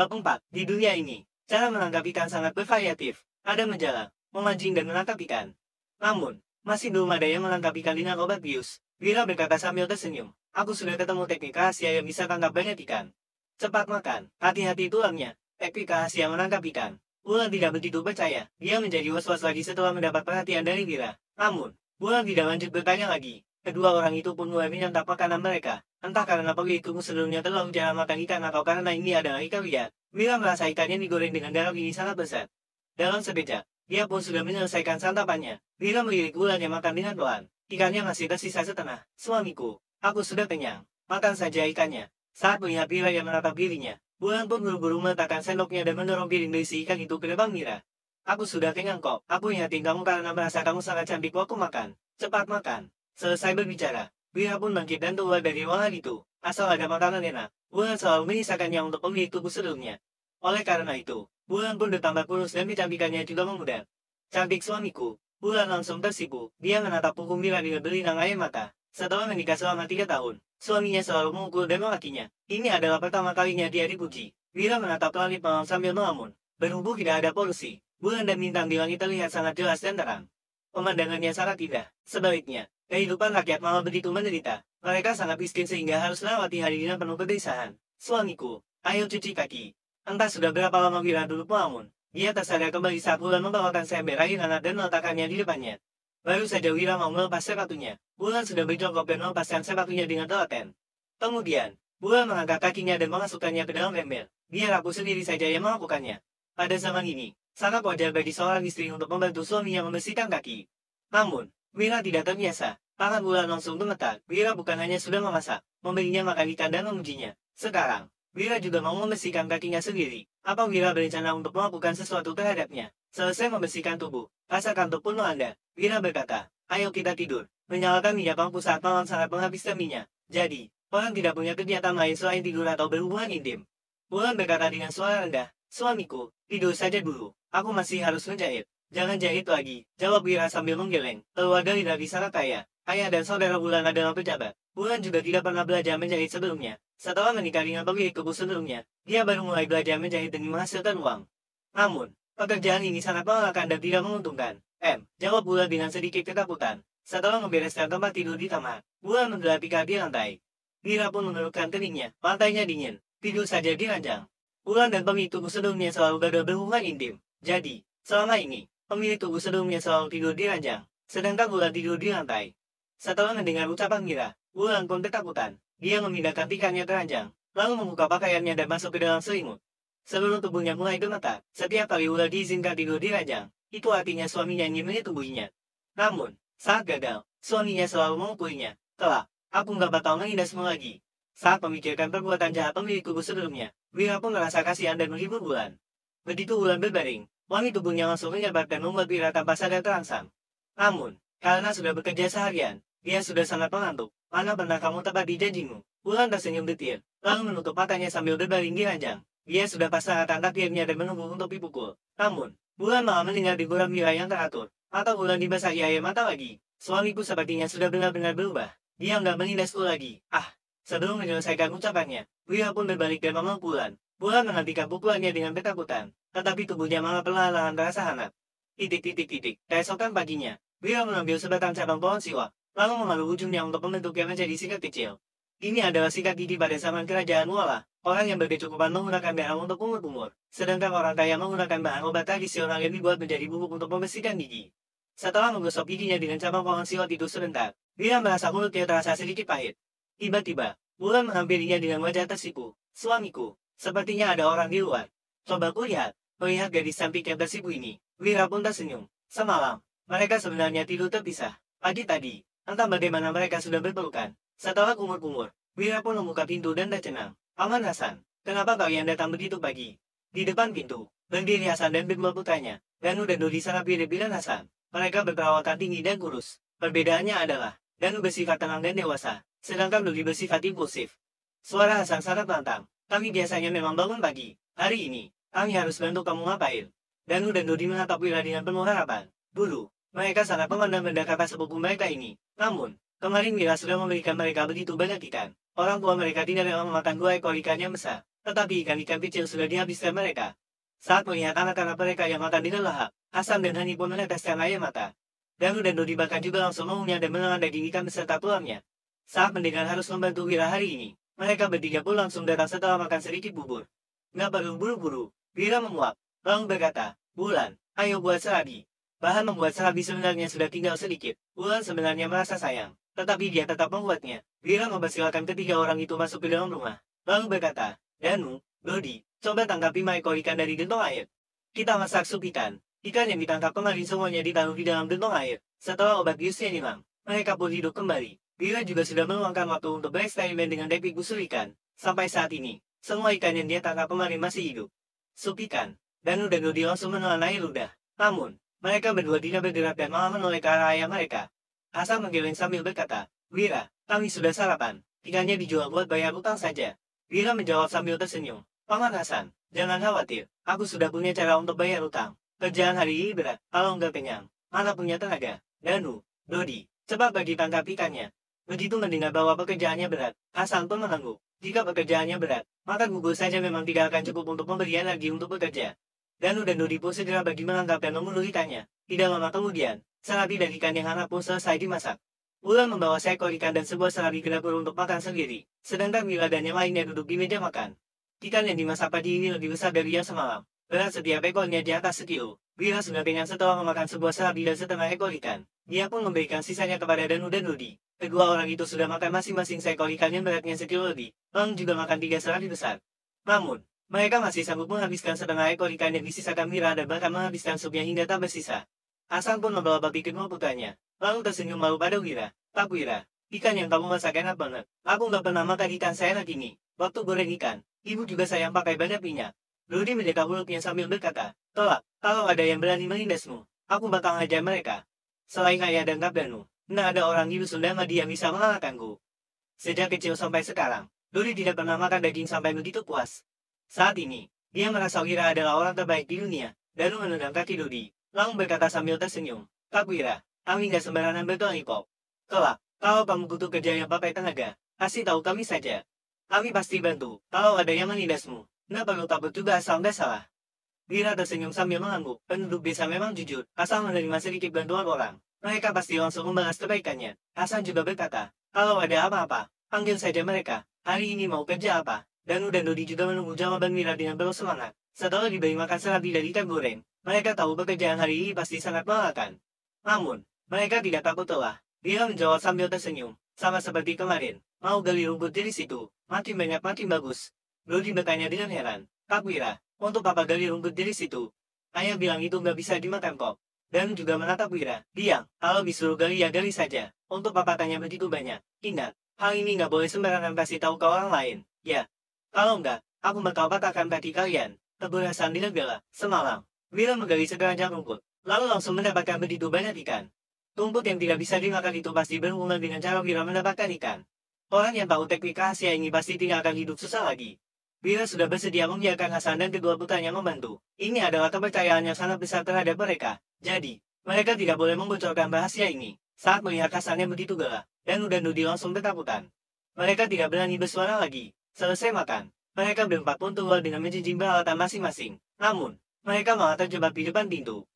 Bab 4. Di dunia ini, cara menangkap ikan sangat bervariatif. Ada menjala, memancing dan menangkap ikan. Namun, masih belum ada yang menangkap ikan dengan obat bius. Wira berkata sambil tersenyum. Aku sudah ketemu teknik rahasia yang bisa tangkap banyak ikan. Cepat makan, hati-hati tulangnya. Teknik rahasia menangkap ikan. Wulan tidak begitu percaya. Dia menjadi was-was lagi setelah mendapat perhatian dari Wira. Namun, Wulan tidak lanjut bertanya lagi. Kedua orang itu pun mulai menyantap makanan mereka. Entah karena pemilik tunggu sebelumnya terlalu jarang makan ikan atau karena ini adalah ikan liar. Wira merasa ikan yang digoreng dengan garam ini sangat besar. Dalam sekejap, dia pun sudah menyelesaikan santapannya. Wira melirik Wulan yang makan dengan pelan. Ikannya masih tersisa setengah. Suamiku, aku sudah kenyang. Makan saja ikannya. Saat melihat Wira yang menatap dirinya, Wulan pun buru-buru meletakkan sendoknya dan mendorong piring berisi ikan itu ke depan Wira. Aku sudah kenyang kok. Aku ingatin kamu karena merasa kamu sangat cantik waktu makan. Cepat makan. Selesai berbicara, Wira pun bangkit dan keluar dari ruangan itu. Asal ada makanan enak, Wulan selalu menyisakannya untuk pemilik tubuh sebelumnya. Oleh karena itu, Wulan pun bertambah kurus dan kecantikannya juga memudar. Cantik suamiku, Wulan langsung tersipu. Dia menatap punggung Wira dengan berlinang air mata. Setelah menikah selama 3 tahun, suaminya selalu memukul dan memakinya. Ini adalah pertama kalinya dia dipuji. Wira menatap langit malam sambil melamun. Berhubung tidak ada polusi, bulan dan bintang di langit terlihat sangat jelas dan terang. Pemandangannya sangat indah. Sebaliknya, kehidupan rakyat malah begitu menderita. Mereka sangat miskin sehingga harus melewati hari dengan penuh kegelisahan. Suamiku, ayo cuci kaki. Entah sudah berapa lama Wira duduk melamun. Dia tersadar kembali saat Wulan membawakan seember air hangat dan meletakkannya di depannya. Baru saja Wira mau melepas sepatunya, Wulan sudah berjongkok dan melepaskan sepatunya dengan telaten. Kemudian, Wulan mengangkat kakinya dan memasukkannya ke dalam ember. Biar aku sendiri saja yang melakukannya. Pada zaman ini, sangat wajar bagi seorang istri untuk membantu suaminya membersihkan kaki. Namun, Wira tidak terbiasa. Tangan Wulan langsung gemetar. Wira bukan hanya sudah memasak, memberinya makan ikan dan memujinya. Sekarang, Wira juga mau membersihkan kakinya sendiri. Apa Wira berencana untuk melakukan sesuatu terhadapnya? Selesai membersihkan tubuh, rasa kantuk pun melanda. Wira berkata, ayo kita tidur. Menyalakan minyak lampu saat malam sangat menghabiskan minyak. Jadi, orang tidak punya kegiatan lain selain tidur atau berhubungan intim. Wulan berkata dengan suara rendah, suamiku, tidur saja dulu. Aku masih harus menjahit. Jangan jahit lagi, jawab Wira sambil menggeleng. Keluarga Hidari sangat kaya. Ayah dan saudara Wulan adalah pejabat. Wulan juga tidak pernah belajar menjahit sebelumnya. Setelah menikah dengan pemilik tubuh sebelumnya, dia baru mulai belajar menjahit demi menghasilkan uang. Namun, pekerjaan ini sangat melelahkan dan tidak menguntungkan. Jawab Wulan dengan sedikit ketakutan. Setelah membereskan tempat tidur di kamar, Wulan menggelar tikar di lantai. Wira pun mengerutkan keningnya. Lantainya dingin. Tidur saja di ranjang. Wulan dan pemilik tubuh sebelumnya selalu gagal berhubungan intim. Jadi, selama ini, pemilik tubuh sebelumnya selalu tidur di ranjang, sedangkan Wulan tidur di lantai. Setelah mendengar ucapan Wira, Wulan pun ketakutan. Dia memindahkan tikarnya ke ranjang, lalu membuka pakaiannya dan masuk ke dalam selimut. Seluruh tubuhnya mulai gemetar. Setiap kali Wulan diizinkan tidur di ranjang, itu artinya suaminya ingin menyetubuhinya. Namun, saat gagal, suaminya selalu memukulinya. Kelak, aku nggak bakal menghindasmu lagi. Saat memikirkan perbuatan jahat pemilik tubuh sebelumnya, Wira pun merasa kasihan dan menghibur Wulan. Begitu Wulan berbaring, wangi tubuhnya langsung menyebar dan membuat Wira tanpa sadar terangsang. Namun, karena sudah bekerja seharian, dia sudah sangat mengantuk. Mana pernah kamu tepat di janjimu? Wulan tersenyum detil, lalu menutup matanya sambil berbaring di ranjang. Dia sudah pasang akan takdirnya dan menunggu untuk dipukul. Namun, Wulan malah mendengar deguran Wira yang teratur. Mata Wulan dibasahi air mata lagi. Suamiku sepertinya sudah benar-benar berubah. Dia nggak menindasku lagi. Sebelum menyelesaikan ucapannya, Wira pun berbalik dan memeluk Wulan. Wulan menghentikan pukulannya dengan ketakutan, tetapi tubuhnya malah perlahan-lahan terasa hangat. Keesokan paginya, Wira mengambil sebatang cabang pohon siwak, lalu memalu ujungnya untuk membentuknya menjadi sikat kecil. Ini adalah sikat gigi pada zaman kerajaan Wala. Orang yang berkecukupan menggunakan garam untuk kumur-kumur, sedangkan orang kaya menggunakan bahan obat tradisional yang dibuat menjadi bubuk untuk membersihkan gigi. Setelah menggosok giginya dengan cabang pohon siwak itu sebentar, Wira merasa mulutnya terasa sedikit pahit. Tiba-tiba, Wulan menghampirinya dengan wajah tersipu. Suamiku, sepertinya ada orang di luar. Coba kulihat. Melihat gadis cantik yang tersipu ini, Wira pun tersenyum. Semalam, mereka sebenarnya tidur terpisah. Pagi tadi, entah bagaimana mereka sudah berpelukan. Setelah kumur-kumur, Wira pun membuka pintu dan tercengang. Paman Hasan, kenapa kalian datang begitu pagi? Di depan pintu, berdiri Hasan dan kedua putranya. Danu dan Dodi sangat mirip dengan Hasan. Mereka berperawatan tinggi dan kurus. Perbedaannya adalah, Danu bersifat tenang dan dewasa, sedangkan Dodi bersifat impulsif. Suara Hasan sangat lantang. Kami biasanya memang bangun pagi. Hari ini, kami harus bantu kamu ngapain? Danu dan Dodi menatap Wira dengan penuh harapan. Dulu, mereka sangat memandang-pandang kata sepupu mereka ini. Namun, kemarin Wira sudah memberikan mereka begitu banyak ikan. Orang tua mereka tidak rela memakan 2 ekor ikan yang besar. tetapi ikan-ikan kecil sudah dihabiskan mereka. Saat melihat anak-anak mereka yang makan dengan lahap, Hasan dan Hani pun meneteskan air mata. Danu dan Dodi bahkan juga langsung mengunyah dan menelan daging ikan beserta tulangnya. Saat mendengar harus membantu Wira hari ini, mereka bertiga pun langsung datang setelah makan sedikit bubur. Nggak perlu buru-buru, Wira menguap, lalu berkata, Wulan, ayo buat serabi. Bahan membuat serabi sebenarnya sudah tinggal sedikit. Wulan sebenarnya merasa sayang, tetapi dia tetap membuatnya. Wira mempersilakan ketiga orang itu masuk ke dalam rumah, lalu berkata, Danu, Dodi, coba tangkap 5 ekor ikan dari gentong air. Kita masak sup ikan. Ikan yang ditangkap kemarin semuanya ditaruh di dalam gentong air. Setelah obat biusnya hilang, mereka pun hidup kembali. Wira juga sudah meluangkan waktu untuk bereksperimen dengan teknik busur ikan. Sampai saat ini, semua ikan yang dia tangkap kemarin masih hidup. Sup ikan. Danu dan Dodi langsung menelan air ludah. Namun, mereka berdua tidak bergerak dan malah menoleh ke arah ayah mereka. Hasan menggeleng sambil berkata, Wira, kami sudah sarapan. Ikannya dijual buat bayar utang saja. Wira menjawab sambil tersenyum. Paman Hasan, jangan khawatir. Aku sudah punya cara untuk bayar utang. Kerjaan hari ini berat, kalau nggak kenyang. Mana punya tenaga. Danu, Dodi, cepat bagi tangkap ikannya. Begitu mendengar bahwa pekerjaannya berat, Hasan pun mengangguk. Jika pekerjaannya berat, maka gugur saja memang tidak akan cukup untuk memberi energi untuk bekerja. Danu dan Dodi pun segera bagi menangkap dan membunuh ikannya. Tidak lama kemudian, serabi dan ikan yang hangat pun selesai dimasak. Wulan membawa seekor ikan dan sebuah serabi ke dapur untuk makan sendiri, sedangkan Wira dan yang lainnya duduk di meja makan. Ikan yang dimasak pagi ini lebih besar dari yang semalam. Berat setiap ekornya di atas sekilo. Wira sudah kenyang setelah memakan sebuah serabi dan setengah ekor ikan. Dia pun memberikan sisanya kepada Danu dan Dodi. Kedua orang itu sudah makan masing-masing seekor ikan yang beratnya sekilo lebih. Lang juga makan 3 serabi besar. Namun, mereka masih sanggup menghabiskan setengah ekor ikan yang disisakan Wira dan bahkan menghabiskan supnya hingga tak bersisa. Hasan pun membawa babi kedua putranya. Lalu tersenyum malu pada Wira. Tak Wira, ikan yang kamu masak enak banget. Aku nggak pernah makan ikan seenak ini. Waktu goreng ikan, ibu juga sayang pakai banyak minyak. Dodi mendekat mulutnya sambil berkata, Tolak, kalau ada yang berani menindasmu, aku bakal hajar mereka. Selain ayah dan Kak Danu, nah ada orang di dusun Damadi yang bisa mengalahkanku. Sejak kecil sampai sekarang, Dodi tidak pernah makan daging sampai begitu puas. Saat ini, dia merasa Wira adalah orang terbaik di dunia. Danu menendang kaki Dodi, lalu berkata sambil tersenyum, Kak Wira, kami nggak sembarangan berkelahi kok. Kelak, kalau kamu butuh kerja yang pakai tenaga, kasih tahu kami saja. Kami pasti bantu, kalau ada yang menindasmu. Nggak perlu takut juga asal nggak salah. Wira tersenyum sambil mengangguk. Penduduk desa memang jujur, asal menerima sedikit bantuan orang. Mereka pasti langsung membalas kebaikannya. Hasan juga berkata, kalau ada apa-apa, panggil saja mereka. Hari ini mau kerja apa? Danu dan Dodi juga menunggu jawaban Wira dengan penuh semangat. Setelah diberi makan serabi dan ikan goreng, mereka tahu pekerjaan hari ini pasti sangat melelahkan. Namun, mereka tidak takut lelah. Wira menjawab sambil tersenyum. Sama seperti kemarin, mau gali rumput dari situ, makin banyak makin bagus. Dodi bertanya dengan heran, Kak Wira, untuk apa gali rumput dari situ? Ayah bilang itu nggak bisa dimakan kok. Dan juga menatap Wira, bilang, kalau disuruh gali ya gali saja. Untuk apa tanya begitu banyak? Ingat, hal ini nggak boleh sembarangan kasih tahu ke orang lain. Ya, kalau nggak, aku bakal patahkan kaki kalian. Keberasan dilegala, semalam. Wira menggali sekeranjang rumput, lalu langsung mendapatkan begitu banyak ikan. Rumput yang tidak bisa dimakan itu pasti berhubungan dengan cara Wira mendapatkan ikan. Orang yang tahu teknik rahasia ini pasti tidak akan hidup susah lagi. Wira sudah bersedia membiarkan Hasan dan kedua putranya membantu. Ini adalah kepercayaan yang sangat besar terhadap mereka. Jadi, mereka tidak boleh membocorkan rahasia ini. Saat melihat Hasan yang begitu galak, Danu dan Dodi langsung ketakutan. Mereka tidak berani bersuara lagi. Selesai makan, mereka berempat pun keluar dengan menjinjing peralatan masing-masing. Namun, mereka malah terjebak di depan pintu.